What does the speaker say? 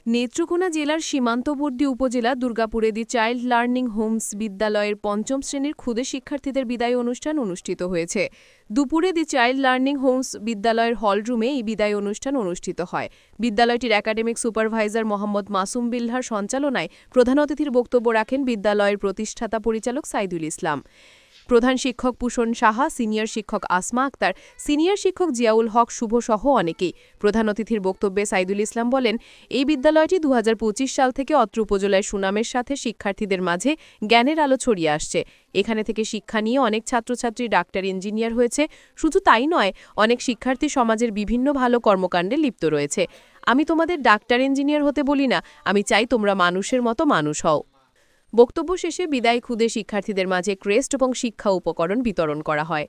নেত্রকোনা জেলার সীমান্তবর্তী উপজেলা দুর্গাপুরে দি চাইল্ড লার্নিং হোমস বিদ্যালয়ের পঞ্চম শ্রেণীর ক্ষুদে শিক্ষার্থীদের বিদায় অনুষ্ঠান অনুষ্ঠিত হয়েছে। দুপুরে দি চাইল্ড লার্নিং হোমস বিদ্যালয়ের হলরুমে এই বিদায় অনুষ্ঠান অনুষ্ঠিত হয়। বিদ্যালয়টির একাডেমিক সুপারভাইজার মোহাম্মদ মাসুম বিল্লাহর সঞ্চালনায় প্রধান অতিথির বক্তব্য রাখেন বিদ্যালয়ের প্রতিষ্ঠাতা পরিচালক সাইদুল ইসলাম। প্রধান শিক্ষক পুষণ সাহা, সিনিয়র শিক্ষক আসমা আক্তার, সিনিয়র শিক্ষক জিয়াউল হক শুভ সহ অনেকেই। প্রধান অতিথির বক্তব্যে সাইদুল ইসলাম বলেন, এই বিদ্যালয়টি ২০২৫ সাল থেকে অত্র উপজেলায় সুনামের সাথে শিক্ষার্থীদের মাঝে জ্ঞানের আলো ছড়িয়ে আসছে। এখানে থেকে শিক্ষা নিয়ে অনেক ছাত্রছাত্রী ডাক্তার, ইঞ্জিনিয়ার হয়েছে। শুধু তাই নয়, অনেক শিক্ষার্থী সমাজের বিভিন্ন ভালো কর্মকাণ্ডে লিপ্ত রয়েছে। আমি তোমাদের ডাক্তার, ইঞ্জিনিয়ার হতে বলি না, আমি চাই তোমরা মানুষের মতো মানুষ হও। বক্তব্য শেষে বিদায় ক্ষুদে শিক্ষার্থীদের মাঝে ক্রেস্ট এবং শিক্ষা উপকরণ বিতরণ করা হয়।